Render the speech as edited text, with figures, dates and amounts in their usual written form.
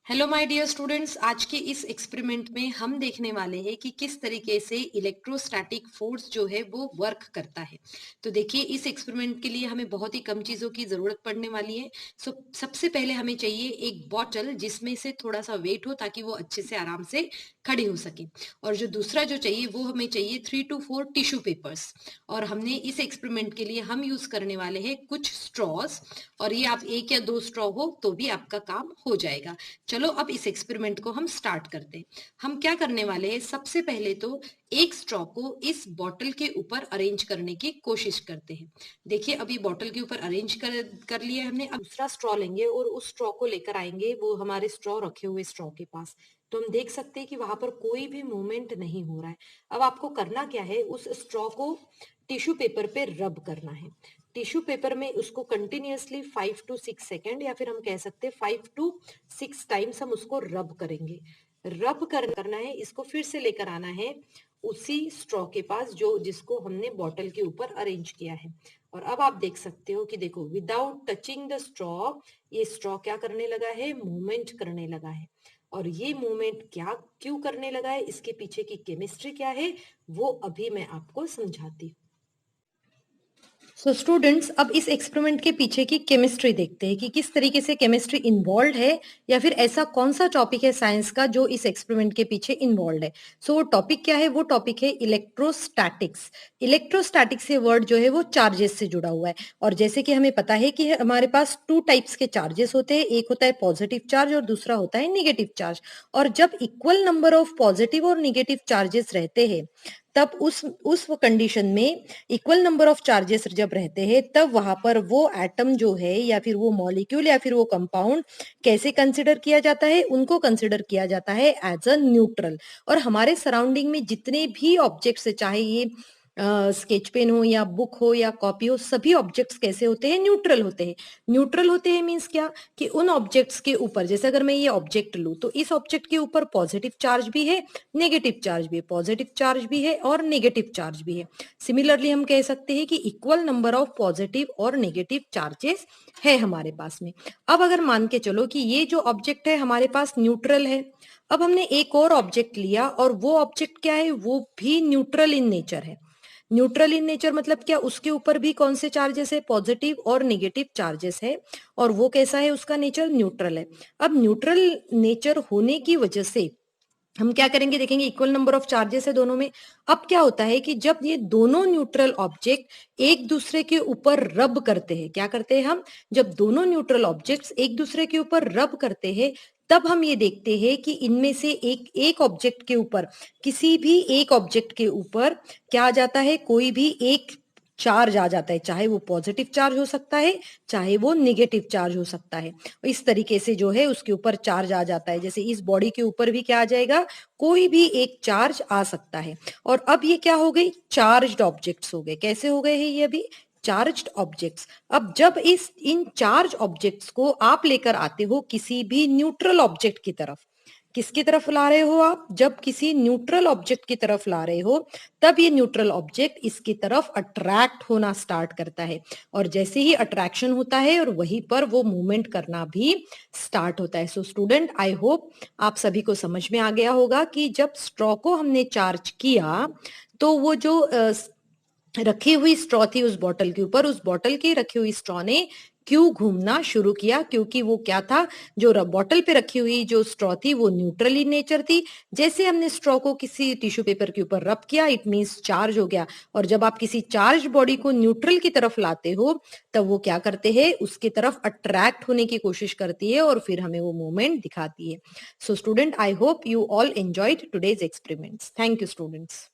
Hello my dear students, आज के इस एक्सपेरिमेंट में हम देखने वाले हैं कि किस तरीके से इलेक्ट्रोस्टैटिक फोर्स जो है वो वर्क करता है। तो देखिए, इस एक्सपेरिमेंट के लिए हमें बहुत ही कम चीजों की जरूरत पड़ने वाली है। सबसे पहले हमें चाहिए एक बॉटल जिसमें से थोड़ा सा वेट हो ताकि वो अच्छे से आराम से खड़ी हो सके। और जो दूसरा जो चाहिए वो हमें चाहिए 3 to 4 टिश्यू पेपर्स। और हमने इस एक्सपेरिमेंट के लिए हम यूज करने वाले हैं कुछ स्ट्रॉज। और ये आप 1 या 2 स्ट्रॉ हो तो भी आपका काम हो जाएगा। चलो अब इस एक्सपेरिमेंट को हम स्टार्ट करते हैं। हम क्या करने वाले हैं, सबसे पहले तो एक स्ट्रॉ को इस बॉटल के ऊपर अरेंज करने की कोशिश करते हैं। देखिए, अभी बॉटल के ऊपर अरेंज कर लिया हमने। अब दूसरा स्ट्रॉ लेंगे और उस स्ट्रॉ को लेकर आएंगे वो हमारे स्ट्रॉ रखे हुए स्ट्रॉ के पास। तो हम देख सकते हैं कि वहां पर कोई भी मूवमेंट नहीं हो रहा है। अब आपको करना क्या है, उस स्ट्रॉ को टिश्यू पेपर पे रब करना है। टिश्यू पेपर में उसको कंटिन्यूअसली 5 to 6 सेकेंड या फिर हम कह सकते हैं 5 to 6 टाइम्स हम उसको रब करेंगे। करना है, इसको फिर से लेकर आना है उसी स्ट्रॉ के पास जो जिसको हमने बॉटल के ऊपर अरेंज किया है। और अब आप देख सकते हो कि देखो, विदाउट टचिंग द स्ट्रॉ ये स्ट्रॉ क्या करने लगा है, मूवमेंट करने लगा है। और ये मूवमेंट क्या क्यों करने लगा है, इसके पीछे की केमिस्ट्री क्या है, वो अभी मैं आपको समझाती हूँ। स्टूडेंट्स, अब इस एक्सपेरिमेंट के पीछे की केमिस्ट्री देखते हैं कि किस तरीके से केमिस्ट्री इन्वॉल्व है, या फिर ऐसा कौन सा टॉपिक है साइंस का जो इस एक्सपेरिमेंट के पीछे इन्वॉल्व है। वो टॉपिक क्या है, वो टॉपिक है इलेक्ट्रोस्टैटिक्स। इलेक्ट्रोस्टैटिक्स ये वर्ड जो है वो चार्जेस से जुड़ा हुआ है। और जैसे कि हमें पता है कि हमारे पास 2 टाइप्स के चार्जेस होते हैं, एक होता है पॉजिटिव चार्ज और दूसरा होता है निगेटिव चार्ज। और जब इक्वल नंबर ऑफ पॉजिटिव और निगेटिव चार्जेस रहते हैं, तब उस कंडीशन में इक्वल नंबर ऑफ चार्जेस जब रहते हैं, तब वहां पर वो एटम जो है या फिर वो मॉलिक्यूल या फिर वो कंपाउंड कैसे कंसिडर किया जाता है, उनको कंसिडर किया जाता है एज अ न्यूट्रल। और हमारे सराउंडिंग में जितने भी ऑब्जेक्ट्स है, चाहे ये स्केच पेन हो या बुक हो या कॉपी हो, सभी ऑब्जेक्ट्स कैसे होते हैं, न्यूट्रल होते हैं। न्यूट्रल होते हैं मीन्स क्या, कि उन ऑब्जेक्ट्स के ऊपर, जैसे अगर मैं ये ऑब्जेक्ट लूं तो इस ऑब्जेक्ट के ऊपर पॉजिटिव चार्ज भी है, नेगेटिव चार्ज भी है, पॉजिटिव चार्ज भी है और नेगेटिव चार्ज भी है। सिमिलरली हम कह सकते हैं कि इक्वल नंबर ऑफ पॉजिटिव और नेगेटिव चार्जेस है हमारे पास में। अब अगर मान के चलो कि ये जो ऑब्जेक्ट है हमारे पास न्यूट्रल है, अब हमने एक और ऑब्जेक्ट लिया और वो ऑब्जेक्ट क्या है, वो भी न्यूट्रल इन नेचर है। न्यूट्रल इन नेचर मतलब क्या, उसके ऊपर भी कौन से चार्जेस है, पॉजिटिव और नेगेटिव चार्जेस है। और वो कैसा है, उसका नेचर न्यूट्रल है। अब न्यूट्रल नेचर होने की वजह से हम क्या करेंगे, देखेंगे इक्वल नंबर ऑफ चार्जेस है दोनों में। अब क्या होता है कि जब ये दोनों न्यूट्रल ऑब्जेक्ट एक दूसरे के ऊपर रब करते हैं, क्या करते हैं हम, जब दोनों न्यूट्रल ऑब्जेक्ट्स एक दूसरे के ऊपर रब करते हैं, तब हम ये देखते हैं कि इनमें से एक एक ऑब्जेक्ट के ऊपर, किसी भी एक ऑब्जेक्ट के ऊपर क्या आ जाता है, कोई भी एक चार्ज आ जाता है। चाहे वो पॉजिटिव चार्ज हो सकता है, चाहे वो निगेटिव चार्ज हो सकता है। इस तरीके से जो है उसके ऊपर चार्ज आ जाता है। जैसे इस बॉडी के ऊपर भी क्या आ जाएगा, कोई भी एक चार्ज आ सकता है। और अब ये क्या हो गई, चार्ज्ड ऑब्जेक्ट्स हो गए। कैसे हो गए हैं ये अभी, चार्ज्ड ऑब्जेक्ट्स। अब जब इन चार्ज ऑब्जेक्ट्स को आप लेकर आते हो किसी भी न्यूट्रल ऑब्जेक्ट की तरफ, किसकी तरफ ला रहे हो आप, जब किसी न्यूट्रल ऑब्जेक्ट की तरफ ला रहे हो, तब ये न्यूट्रल ऑब्जेक्ट इसकी तरफ अट्रैक्ट होना स्टार्ट करता है। और जैसे ही अट्रैक्शन होता है और वहीं पर वो मूवमेंट करना भी स्टार्ट होता है। सो स्टूडेंट, आई होप आप सभी को समझ में आ गया होगा कि जब स्ट्रॉ को हमने चार्ज किया, तो वो जो रखी हुई स्ट्रॉ थी उस बॉटल के ऊपर, उस बॉटल की रखी हुई स्ट्रॉ ने क्यों घूमना शुरू किया, क्योंकि वो क्या था, जो बॉटल पे रखी हुई जो स्ट्रॉ थी वो न्यूट्रल इन नेचर थी। जैसे हमने स्ट्रॉ को किसी टिश्यू पेपर के ऊपर रब किया, इट मींस चार्ज हो गया। और जब आप किसी चार्ज बॉडी को न्यूट्रल की तरफ लाते हो, तब वो क्या करते हैं, उसकी तरफ अट्रैक्ट होने की कोशिश करती है और फिर हमें वो मूवमेंट दिखाती है। So student, I hope you all enjoyed today's experiments. Thank you students.